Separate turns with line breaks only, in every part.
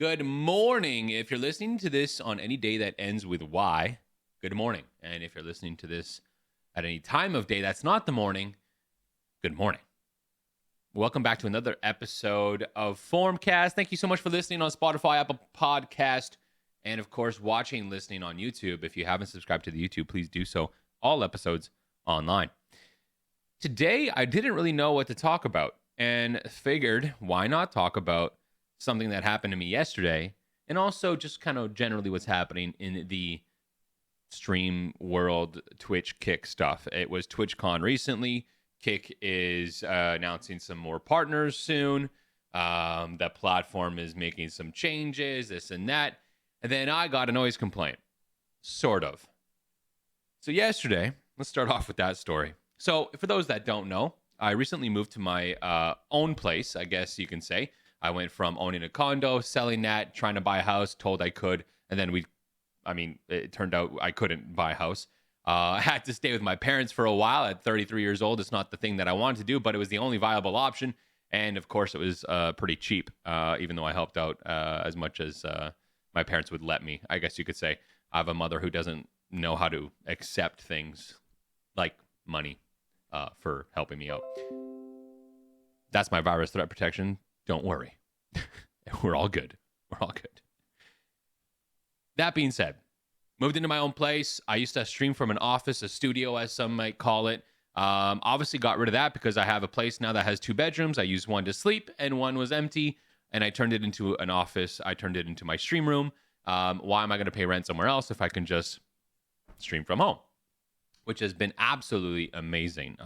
Good morning. If you're listening to this on any day that ends with Y, good morning. And if you're listening to this at any time of day that's not the morning, good morning. Welcome back to another episode of Formcast. Thank you so much for listening on Spotify, Apple Podcast, and of course, watching, listening on YouTube. If you haven't subscribed to the YouTube, please do so. All episodes online. Today, I didn't really know what to talk about and figured, why not talk about something that happened to me yesterday, and also just kind of generally what's happening in the stream world, Twitch, Kick stuff. It was TwitchCon recently. Kick is announcing some more partners soon. The platform is making some changes, this and that. And then I got a noise complaint, sort of. So yesterday, let's start off with that story. So for those that don't know, I recently moved to my own place, I guess you can say. I went from owning a condo, selling that, trying to buy a house, told I could, and then it turned out I couldn't buy a house. I had to stay with my parents for a while at 33 years old. It's not the thing that I wanted to do, but it was the only viable option. And of course, it was pretty cheap, even though I helped out as much as my parents would let me, I guess you could say. I have a mother who doesn't know how to accept things like money for helping me out. That's my virus threat protection. Don't worry. We're all good. We're all good. That being said, moved into my own place. I used to stream from an office, a studio, as some might call it. Obviously got rid of that because I have a place now that has 2 bedrooms. I used one to sleep and one was empty, and I turned it into an office. I turned it into my stream room. Why am I going to pay rent somewhere else if I can just stream from home? Which has been absolutely amazing.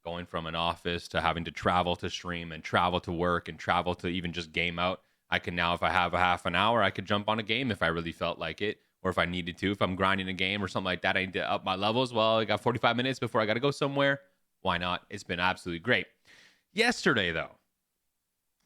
Going from an office to having to travel to stream and travel to work and travel to even just game out. I can now, if I have a half an hour, I could jump on a game if I really felt like it, or if I needed to. If I'm grinding a game or something like that, I need to up my levels. Well, I got 45 minutes before I got to go somewhere. Why not? It's been absolutely great. Yesterday, though,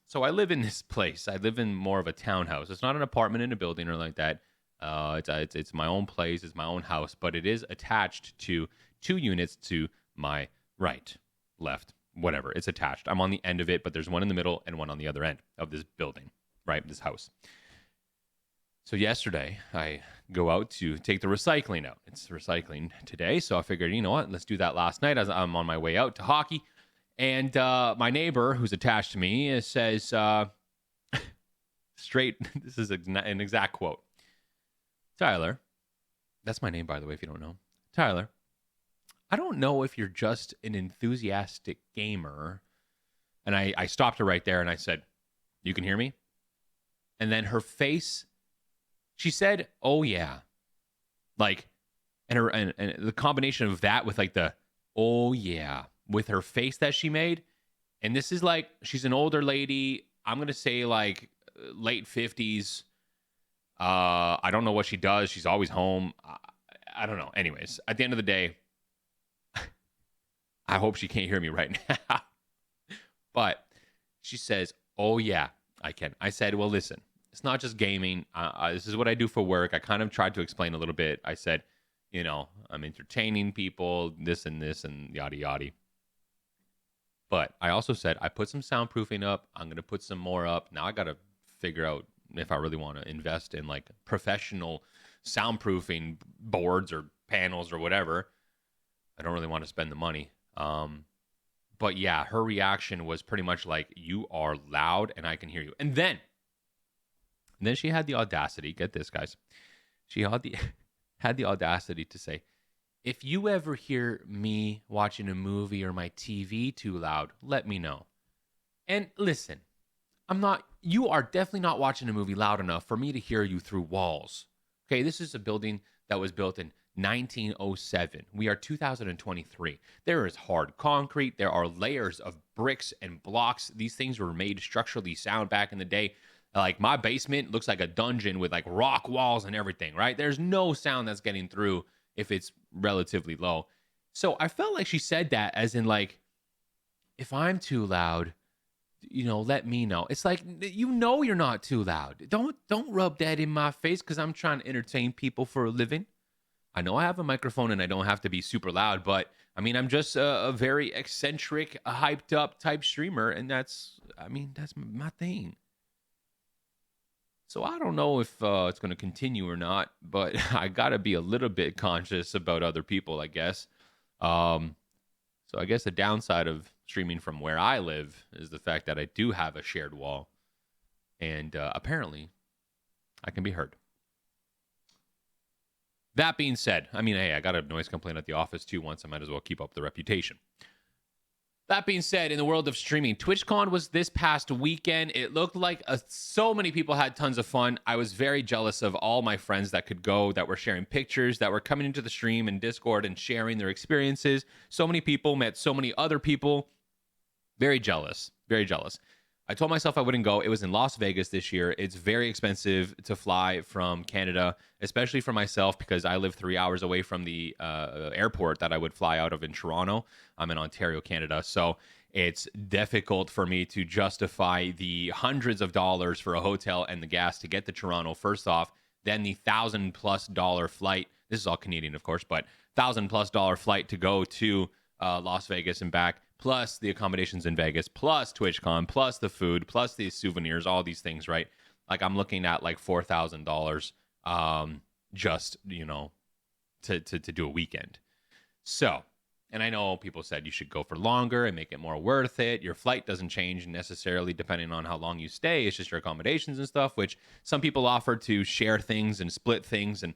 so I live in this place. I live in more of a townhouse. It's not an apartment in a building or like that. It's my own place. It's my own house, but it is attached to 2 units to my right. Left, whatever. It's attached. I'm on the end of it, but there's one in the middle and one on the other end of this building, right? This house. So yesterday, I go out to take the recycling out. It's recycling today, so I figured, you know what? Let's do that last night as I'm on my way out to hockey. And my neighbor, who's attached to me, says, straight, this is an exact quote. Tyler, that's my name, by the way, if you don't know. Tyler, I don't know if you're just an enthusiastic gamer. And I stopped her right there and I said, you can hear me? And then her face, she said, oh yeah. Like, and the combination of that with like the, oh yeah, with her face that she made. And this is like, she's an older lady. I'm going to say like late 50s. I don't know what she does. She's always home. I don't know. Anyways, at the end of the day, I hope she can't hear me right now. But she says, oh, yeah, I can. I said, well, listen, it's not just gaming. This is what I do for work. I kind of tried to explain a little bit. I said, you know, I'm entertaining people, this and yada, yada. But I also said, I put some soundproofing up. I'm going to put some more up. Now I got to figure out if I really want to invest in like professional soundproofing boards or panels or whatever. I don't really want to spend the money. But yeah, her reaction was pretty much like, you are loud and I can hear you. And then she had the audacity, get this guys, she had the audacity to say, if you ever hear me watching a movie or my TV too loud, let me know. And listen, you are definitely not watching a movie loud enough for me to hear you through walls. Okay, this is a building that was built in 1907. We are 2023. There is hard concrete. There are layers of bricks and blocks. These things were made structurally sound back in the day. Like my basement looks like a dungeon with like rock walls and everything, right? There's no sound that's getting through if it's relatively low. So I felt like she said that as in like, if I'm too loud, you know, let me know. It's like, you know, you're not too loud. Don't rub that in my face because I'm trying to entertain people for a living. I know I have a microphone and I don't have to be super loud, but I mean, I'm just a very eccentric, hyped up type streamer. And that's my thing. So I don't know if it's going to continue or not, but I got to be a little bit conscious about other people, I guess. Um, so I guess the downside of streaming from where I live is the fact that I do have a shared wall, and apparently I can be heard. That being said, I mean, hey, I got a noise complaint at the office too once. I might as well keep up the reputation. That being said, in the world of streaming, TwitchCon was this past weekend. It looked like so many people had tons of fun. I was very jealous of all my friends that could go, that were sharing pictures, that were coming into the stream and Discord and sharing their experiences. So many people met so many other people. Very jealous, very jealous. I told myself I wouldn't go. It was in Las Vegas this year. It's very expensive to fly from Canada, especially for myself because I live 3 hours away from the airport that I would fly out of in Toronto. I'm in Ontario, Canada. So it's difficult for me to justify the hundreds of dollars for a hotel and the gas to get to Toronto, first off, then the $1,000+ flight. This is all Canadian, of course, but $1,000+ flight to go to Las Vegas and back, plus the accommodations in Vegas, plus TwitchCon, plus the food, plus these souvenirs, all these things, right? Like I'm looking at like $4,000 just, to do a weekend. So, and I know people said you should go for longer and make it more worth it. Your flight doesn't change necessarily depending on how long you stay. It's just your accommodations and stuff, which some people offer to share things and split things. And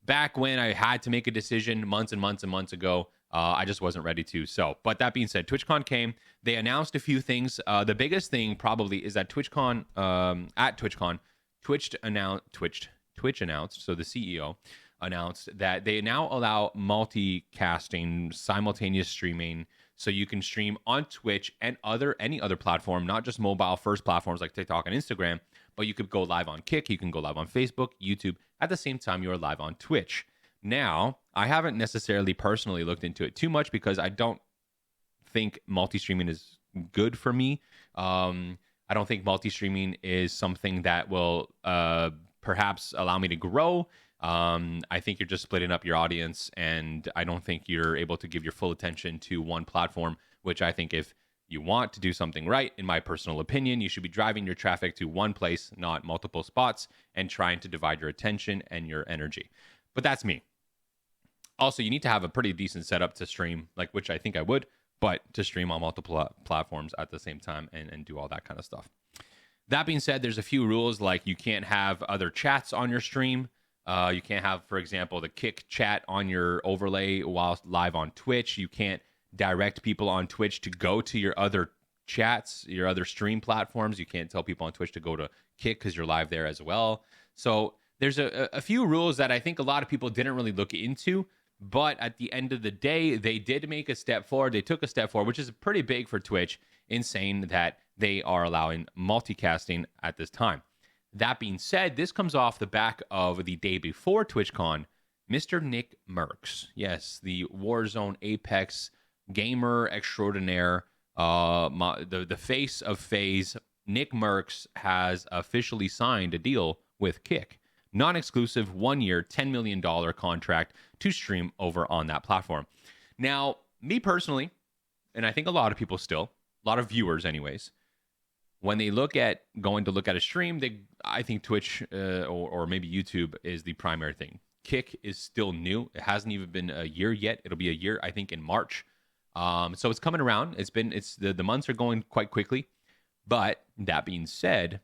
back when I had to make a decision months and months and months ago, I just wasn't ready to. So, but that being said, TwitchCon came. They announced a few things. The biggest thing probably is that TwitchCon, Twitch announced, so the CEO announced that they now allow multicasting, simultaneous streaming, so you can stream on Twitch and any other platform, not just mobile first platforms like TikTok and Instagram, but you could go live on Kick, you can go live on Facebook, YouTube, at the same time you are live on Twitch. Now, I haven't necessarily personally looked into it too much because I don't think multi-streaming is good for me. I don't think multi-streaming is something that will perhaps allow me to grow. I think you're just splitting up your audience, and I don't think you're able to give your full attention to one platform, which I think if you want to do something right, in my personal opinion, you should be driving your traffic to one place, not multiple spots, and trying to divide your attention and your energy. But that's me. Also, you need to have a pretty decent setup to stream, like which I think I would, but to stream on multiple platforms at the same time and do all that kind of stuff. That being said, there's a few rules, like you can't have other chats on your stream. You can't have, for example, the Kick chat on your overlay while live on Twitch. You can't direct people on Twitch to go to your other chats, your other stream platforms. You can't tell people on Twitch to go to Kick because you're live there as well. So there's a few rules that I think a lot of people didn't really look into. But at the end of the day, they did make a step forward. They took a step forward, which is pretty big for Twitch, in saying that they are allowing multicasting at this time. That being said, this comes off the back of the day before TwitchCon, Mr. Nick Merckx. Yes, the Warzone Apex gamer extraordinaire, the face of FaZe, Nick Merckx has officially signed a deal with Kick. Non-exclusive, 1 year, $10 million contract to stream over on that platform. Now, me personally, and I think a lot of people still, a lot of viewers anyways, when they look at going to look at a stream, I think Twitch or maybe YouTube is the primary thing. Kick is still new. It hasn't even been a year yet. It'll be a year, I think, in March. So it's coming around. The months are going quite quickly. But that being said,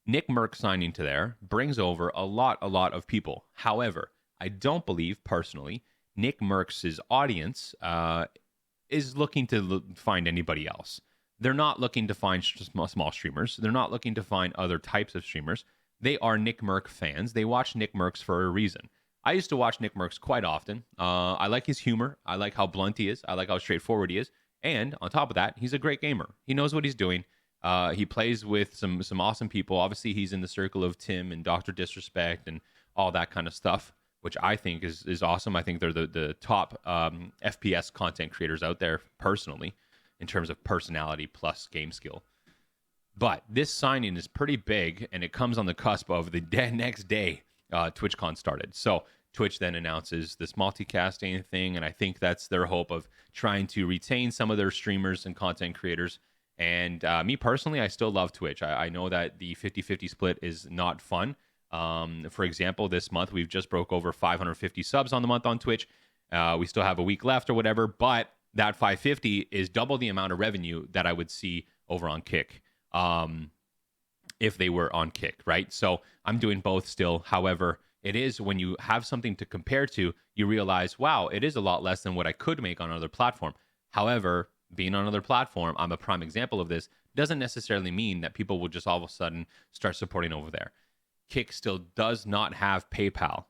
Nick Merckx signing to there brings over a lot of people. However, I don't believe personally Nick Merckx's audience is looking to find anybody else. They're not looking to find small streamers. They're not looking to find other types of streamers. They are Nick Merckx fans. They watch Nick Merckx for a reason. I used to watch Nick Merckx quite often. I like his humor. I like how blunt he is. I like how straightforward he is. And on top of that, he's a great gamer. He knows what he's doing. He plays with some awesome people. Obviously, he's in the circle of Tim and Dr. Disrespect and all that kind of stuff, which I think is awesome. I think they're the top FPS content creators out there personally in terms of personality plus game skill. But this signing is pretty big, and it comes on the cusp of the next day TwitchCon started. So Twitch then announces this multicasting thing, and I think that's their hope of trying to retain some of their streamers and content creators And me personally, I still love Twitch. I know that the 50-50 split is not fun. For example, this month we've just broke over 550 subs on the month on Twitch. We still have a week left or whatever, but that 550 is double the amount of revenue that I would see over on Kick. If they were on Kick, right? So I'm doing both still. However, it is when you have something to compare to, you realize, wow, it is a lot less than what I could make on another platform. However, being on another platform, I'm a prime example of this, doesn't necessarily mean that people will just all of a sudden start supporting over there. Kick still does not have PayPal.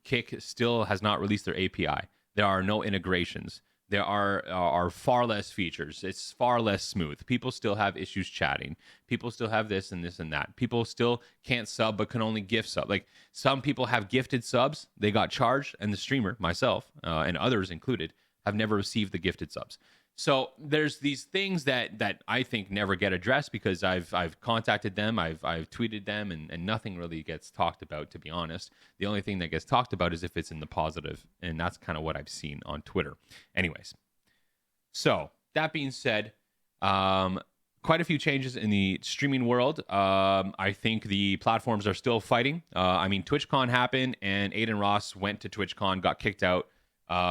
Kick still has not released their API. There are no integrations. There are far less features. It's far less smooth. People still have issues chatting. People still have this and this and that. People still can't sub but can only gift sub. Like some people have gifted subs, they got charged, and the streamer, myself, and others included, have never received the gifted subs. So there's these things that I think never get addressed because I've contacted them, I've tweeted them, and nothing really gets talked about, to be honest. The only thing that gets talked about is if it's in the positive, and that's kind of what I've seen on Twitter. Anyways, so that being said, quite a few changes in the streaming world. I think the platforms are still fighting. I mean, TwitchCon happened, and Aiden Ross went to TwitchCon, got kicked out.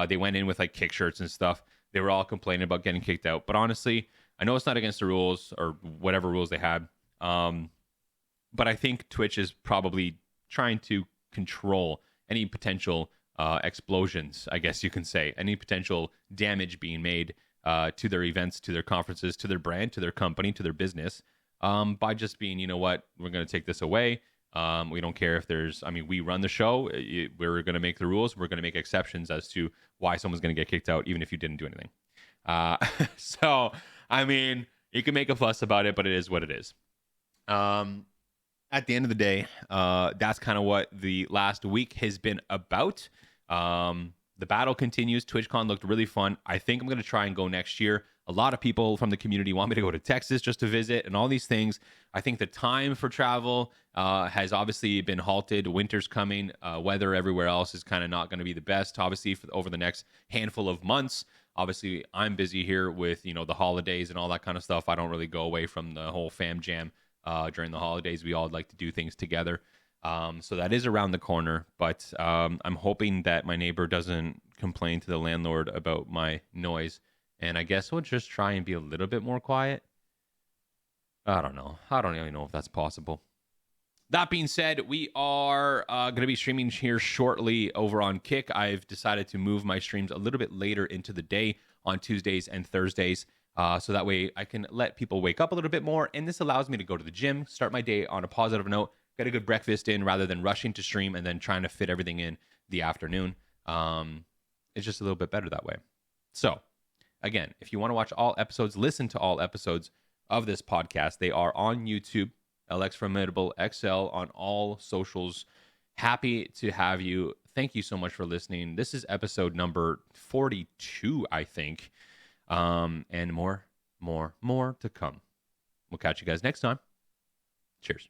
They went in with like kick shirts and stuff. They were all complaining about getting kicked out. But honestly, I know it's not against the rules or whatever rules they had. But I think Twitch is probably trying to control any potential explosions, I guess you can say, any potential damage being made to their events, to their conferences, to their brand, to their company, to their business, by just being, you know what, we're going to take this away. We don't care if we run the show. We're going to make the rules. We're going to make exceptions as to why someone's going to get kicked out, even if you didn't do anything. So, I mean, you can make a fuss about it, but it is what it is. At the end of the day, that's kind of what the last week has been about. The battle continues. TwitchCon looked really fun. I think I'm going to try and go next year. A lot of people from the community want me to go to Texas just to visit and all these things. I think the time for travel has obviously been halted. Winter's coming. Weather everywhere else is kind of not going to be the best, obviously, over the next handful of months. Obviously, I'm busy here with, the holidays and all that kind of stuff. I don't really go away from the whole fam jam during the holidays. We all like to do things together. So that is around the corner, but I'm hoping that my neighbor doesn't complain to the landlord about my noise. And I guess we'll just try and be a little bit more quiet. I don't know. I don't even know if that's possible. That being said, we are going to be streaming here shortly over on Kick. I've decided to move my streams a little bit later into the day on Tuesdays and Thursdays. So that way I can let people wake up a little bit more. And this allows me to go to the gym, start my day on a positive note, get a good breakfast in rather than rushing to stream and then trying to fit everything in the afternoon. It's just a little bit better that way. So, again, if you want to watch all episodes, listen to all episodes of this podcast. They are on YouTube, lxFORMIDABLExl, on all socials. Happy to have you. Thank you so much for listening. This is episode number 42, I think. And more to come. We'll catch you guys next time. Cheers.